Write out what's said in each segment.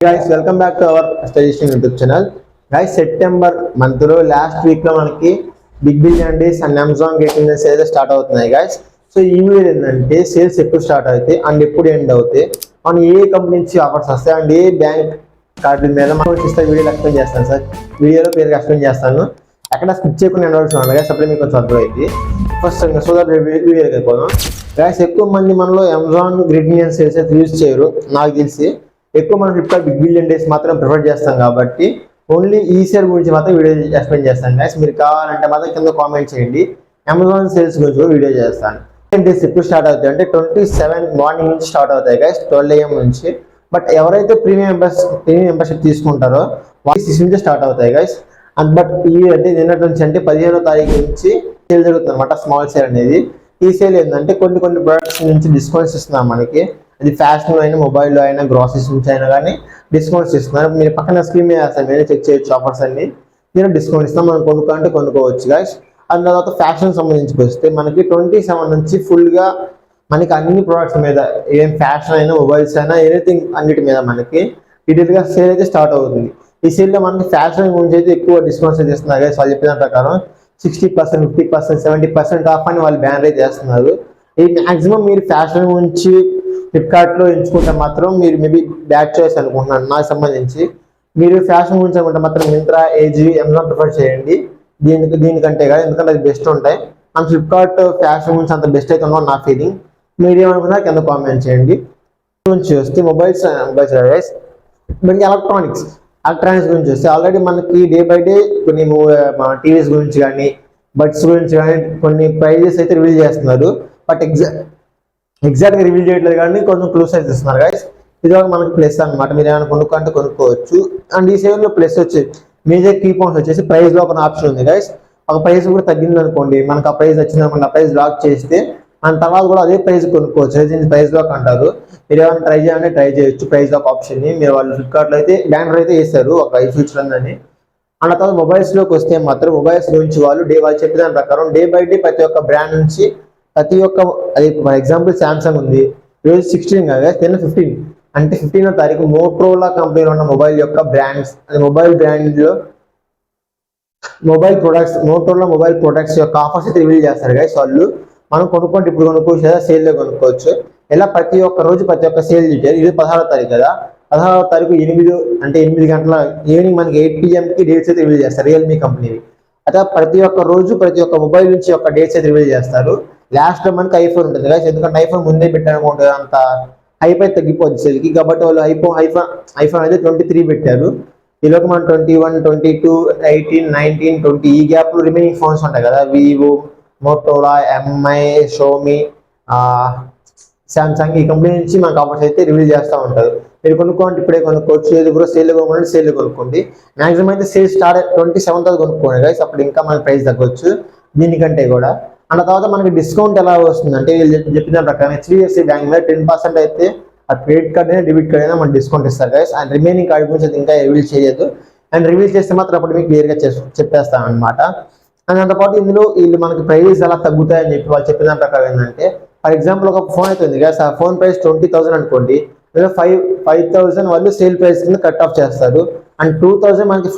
Guys, welcome back to our Suggestion YouTube channel. Guys, September month లో last week లో మనకి big billion days and Amazon getting sales start అవుతున్నాయి guys. So ఈ video ఏంటంటే sales ఎప్పుడు start అవుతాయి and ఎప్పుడు ఎండ్ అవుతాయి, మనం ఏ కంపెనీ నుంచి ఆఫర్స్ వస్తాయి అండ్ ఏ బ్యాంక్ కార్డు మీద మనం ఇస్తే వీడియోలో ఎక్స్ప్లెయిన్ చేస్తాను సార్. వీడియోలో పేరుగా ఎక్స్ప్లెయిన్ చేస్తాను, ఎక్కడ స్కిప్ చేయకుండా ఎండ్ అవుతుంది గైస్. అప్పుడే మీకు కొంచెం అర్థమైంది. ఫస్ట్ సో దట్ వీడియోకి వెళ్ళిపోదాం గైస్. ఎక్కువ మంది మనలో అమెజాన్ గ్రేటింగ్ సేల్స్ అయితే యూజ్ చేయరు నాకు తెలిసి. ఎక్కువ మనం ఫ్లిప్కార్ట్ బిగ్ బిలియన్ డేస్ మాత్రం ప్రిఫర్ చేస్తాం కాబట్టి ఓన్లీ ఈ సేల్ గురించి మాత్రం వీడియో ఎక్స్ప్లెయిన్ చేస్తాను గైస్. మీరు కావాలంటే మాత్రం కింద కామెంట్ చేయండి, అమెజాన్ సేల్స్ గురించి కూడా వీడియో చేస్తాను. డేస్ ఎప్పుడు స్టార్ట్ అవుతాయి అంటే 27 మార్నింగ్ నుంచి స్టార్ట్ అవుతాయి గైస్, 12 AM నుంచి. బట్ ఎవరైతే ప్రీమియం మెంబర్షిప్ తీసుకుంటారో వాళ్ళు 6 నుంచి స్టార్ట్ అవుతాయి గైస్. అండ్ బట్ ఈ అంటే నిన్నటి నుంచి అంటే 15వ తారీఖు నుంచి సేల్ జరుగుతుంది అనమాట, స్మాల్ సేల్ అనేది. ఈ సేల్ ఏంటంటే కొన్ని ప్రొడక్ట్స్ నుంచి డిస్కౌంట్స్ ఇస్తున్నాం మనకి. అది ఫ్యాషన్ అయినా, మొబైల్లో అయినా, గ్రాసరీస్ నుంచి అయినా కానీ డిస్కౌంట్స్ ఇస్తున్నారు. మీరు పక్కన స్క్రీన్ మీద వేస్తాను, మీరు చెక్ చేయొచ్చు ఆఫర్స్ అన్ని. నేను డిస్కౌంట్ ఇస్తాం, మనం కొనుక్కుంటే కొనుక్కోవచ్చు గైస్. అండ్ తర్వాత ఫ్యాషన్ సంబంధించి వస్తే మనకి 27 నుంచి ఫుల్గా మనకి అన్ని ప్రోడక్ట్స్ మీద, ఏం ఫ్యాషన్ అయినా, మొబైల్స్ అయినా, ఎనీథింగ్ అన్నిటి మీద మనకి డీటెయిల్గా సేల్ అయితే స్టార్ట్ అవుతుంది. ఈ సేల్లో మనకి ఫ్యాషన్ గురించి అయితే ఎక్కువ డిస్కౌంట్స్ అయితే ఇస్తున్నారు గైస్. వాళ్ళు చెప్పిన ప్రకారం 60%, 50%, 70% ఆఫ్ అని వాళ్ళు బ్యానర్ అయితే చేస్తున్నారు. ఈ మ్యాక్సిమం మీరు ఫ్యాషన్ గురించి ఫ్లిప్కార్ట్లో ఎంచుకుంటే మాత్రం మీరు మేబీ బ్యాడ్ చాయిస్ అనుకుంటున్నాను నాకు సంబంధించి. మీరు ఫ్యాషన్ గురించి అనుకుంటే మాత్రం మింత్రా, ఏజీ, అమెజాన్ ప్రిఫర్ చేయండి దీనికంటే కానీ, ఎందుకంటే అది బెస్ట్ ఉంటాయి. అండ్ ఫ్లిప్కార్ట్ ఫ్యాషన్ గురించి అంత బెస్ట్ అయితే ఉండవు నా ఫీలింగ్. మీరు ఏమనుకున్నా కింద కామెంట్ చేయండి. గురించి వస్తే మొబైల్స్ గైస్, మనకి ఎలక్ట్రానిక్స్ గురించి వస్తే ఆల్రెడీ మనకి డే బై డే కొన్ని టీవీస్ గురించి కానీ, బడ్స్ గురించి కానీ కొన్ని ప్రైజెస్ అయితే రివీల్ చేస్తున్నారు. బట్ ఎగ్జాక్ట్గా రివీల్ చేయట్లేదు కానీ కొంచెం క్లూస్ అయితే ఇస్తున్నారు గైస్. ఇది ఒక మనకి ప్లస్ అనమాట, మీరు ఏమైనా కొనుక్కుంటే కొనుక్కోవచ్చు. అండ్ ఈ సేవల్లో ప్లస్ వచ్చి మేజర్ కీ పాయింట్స్ వచ్చేసి ప్రైస్లో ఒక ఆప్షన్ ఉంది గైస్. ఒక ప్రైస్ కూడా తగ్గింది అనుకోండి, మనకు ఆ ప్రైస్ వచ్చింది అనుకోండి, ఆ ప్రైస్ లాక్ చేస్తే మన తర్వాత కూడా అదే ప్రైస్ కొనుక్కోవచ్చు. దీన్ని ప్రైస్ లాక్ అంటారు. మీరు ఏమైనా ట్రై చేయాలంటే ట్రై చేయొచ్చు ప్రైస్ లాక్ ఆప్షన్ని. మీరు వాళ్ళు ఫ్లిప్కార్ట్లో అయితే బ్యానర్ అయితే వేస్తారు ఒక ఈ ఫ్యూచర్ ఉందని. అండ్ తర్వాత మొబైల్స్లోకి వస్తే మాత్రం మొబైల్స్ గురించి వాళ్ళు చెప్పిన దాని ప్రకారం డే బై డే ప్రతి ఒక్క బ్రాండ్ నుంచి ప్రతి ఒక్క, అది ఫర్ ఎగ్జాంపుల్ శాంసంగ్ ఉంది, ఈరోజు 16 కాగా నిన్న 15 అంటే 15వ తారీఖు మోటరోలా కంపెనీలో ఉన్న మొబైల్ యొక్క బ్రాండ్స్, అది మొబైల్ బ్రాండ్లో మోటరోలా మొబైల్ ప్రొడక్ట్స్ యొక్క ఆఫర్స్ అయితే రివీల్ చేస్తారు గైస్ వాళ్ళు. మనం కొనుక్కుంటే ఇప్పుడు కొనుక్కోవచ్చు కదా, సేల్లో కొనుక్కోవచ్చు. ఇలా ప్రతి ఒక్క రోజు ప్రతి ఒక్క సేల్ డీటెయిల్. ఇది 16వ తారీఖు కదా, 16వ తారీఖు 8 గంటల ఈవినింగ్ మనకి 8 PM డేట్స్ అయితే రివీల్ చేస్తారు రియల్మీ కంపెనీవి. అయితే ప్రతి ఒక్క రోజు ప్రతి ఒక్క మొబైల్ నుంచి ఒక డేట్స్ అయితే రివీల్ చేస్తారు. లాస్ట్ లో మనకి ఐఫోన్ ఉంటుంది కదా, ఎందుకంటే ఐఫోన్ ముందే పెట్టాలనుకుంటే అంత హైప్ అయితే తగ్గిపోద్ది సేల్కి. కాబట్టి వాళ్ళు ఐఫోన్ అయితే 23 పెట్టారు. ఈలోకి మనం 21, 22, 18, 19, 20 ఈ గ్యాప్ లో రిమైనింగ్ ఫోన్స్ ఉంటాయి కదా, వివో, మోటోలా, ఎంఐ, షోమీ, శాంసంగ్, ఈ కంపెనీ నుంచి మనకు ఆఫర్స్ అయితే రివీల్ చేస్తూ ఉంటారు. మీరు కొనుక్కోండి ఇప్పుడే కొనుక్కోవచ్చు, ఏది కూడా సేల్ కొనుక్కోండి, సేల్ కొనుక్కోండి. మాక్సిమం అయితే సేల్ స్టార్ట్ 27th కొనుక్కోండి గైస్, అప్పుడు ఇంకా మన ప్రైస్ తగ్గొచ్చు దీనికంటే కూడా. అన్న తర్వాత మనకి డిస్కౌంట్ ఎలా వస్తుంది అంటే వీళ్ళు చెప్పిన ప్రకారం HDFC బ్యాంక్ మీద 10% అయితే ఆ క్రెడిట్ కార్డ్ అయినా డెబిట్ కార్డ్ అయినా మనకి డిస్కౌంట్ ఇస్తారు గైస్. అండ్ రిమైనింగ్ కార్డ్ గురించి అయితే ఇంకా రివీల్ చేయలేదు. అండ్ రివీల్ చేస్తే మాత్రం అప్పుడు మీకు క్లియర్గా చెప్పేస్తాను అనమాట. అండ్ దాంతోపాటు ఇందులో వీళ్ళు మనకి ప్రైస్ ఎలా తగ్గుతాయని చెప్పి వాళ్ళు చెప్పిన ప్రకారం ఏంటంటే, ఫర్ ఎగ్జాంపుల్ ఒక ఫోన్ అయితే ఉంది గైస్, ఆ ఫోన్ ప్రైస్ 20,000 అనుకోండి, 5,000 వాళ్ళు సేల్ ప్రైస్ కింద కట్ ఆఫ్ చేస్తారు. అండ్ 2,000 మనకి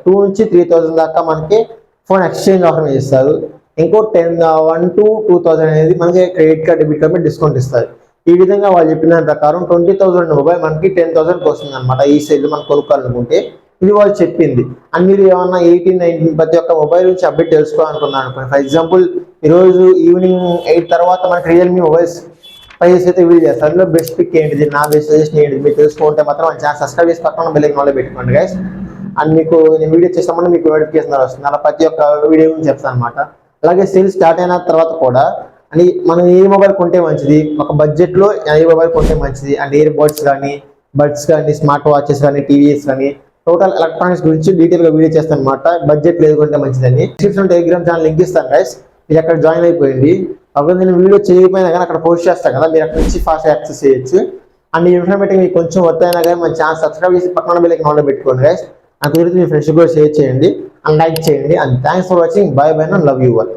2 నుంచి 3,000 దాకా మనకి ఫోన్ ఎక్స్చేంజ్ ఆఫర్ ఇస్తారు. ఇంకో 1 to 2,000 అనేది మనకి క్రెడిట్ కార్డ్, డెబిట్ కార్డ్ మీద డిస్కౌంట్ ఇస్తారు. ఈ విధంగా వాళ్ళు చెప్పిన దాని ప్రకారం 20,000 మొబైల్ మనకి 10,000కి వస్తుంది అనమాట ఈ సేల్ మనం కొనుక్కోవాలనుకుంటే. ఇది వాళ్ళు చెప్పింది. అండ్ మీరు ఏమన్నా 18, 19 ప్రతి ఒక్క మొబైల్ నుంచి అప్డేట్ తెలుసుకోవాలనుకున్నాను అనుకోండి. ఫర్ ఎగ్జాంపుల్ ఈరోజు ఈవినింగ్ 8 తర్వాత మనకి రియల్మీ మొబైల్స్ ప్రైస్ అయితే రివీల్ చేస్తారు. అందులో బెస్ట్ పిక్ ఏంటిది, నా బెస్ట్ సజెషన్ ఏంటిది మీరు తెలుసుకుంటే మాత్రం మన ఛానల్ సబ్స్క్రైబ్ చేసి పక్కన బెల్ ఐకాన్ పెట్టుకోండి గైస్. అండ్ మీకు నేను వీడియో చేస్తామంటే మీకు నోటిఫికేషన్ వస్తుంది, అలా ప్రతి ఒక్క వీడియో గురించి చెప్తాను అనమాట. అలాగే సేల్ స్టార్ట్ అయిన తర్వాత కూడా అని మనం ఏ మొబైల్ కొంటే మంచిది, ఒక బడ్జెట్లో ఏ మొబైల్ కొంటే మంచిది, అండ్ ఇయర్ బడ్స్ కానీ, స్మార్ట్ వాచెస్ కానీ, టీవీస్ కానీ, టోటల్ ఎలక్ట్రానిక్స్ గురించి డీటెయిల్గా వీడియో చేస్తాను అనమాట. బడ్జెట్ లేదు కొంటే మంచిదని. డిస్క్రిప్షన్ టెలిగ్రామ్ ఛానల్ లింక్ ఇస్తాను గైస్, మీరు అక్కడ జాయిన్ అయిపోయింది. అప్పుడు నేను వీడియో చేయకపోయినా కానీ అక్కడ పోస్ట్ చేస్తాను కదా, మీరు అక్కడ నుంచి ఫాస్ట్ యాక్సెస్ చేయొచ్చు. అండ్ ఈ ఇన్ఫర్మేటివ్ మీకు కొంచెం వర్త్ అయినా కానీ మన ఛానల్ సబ్స్క్రైబ్ చేసి పక్కన బెల్ ఐకాన్ పెట్టుకోండి గైస్. నాకు కుదిరితే మీ ఫ్రెండ్స్ కూడా షేర్ చేయండి అండ్ లైక్ చేయండి. And thanks for watching. By by and love you all.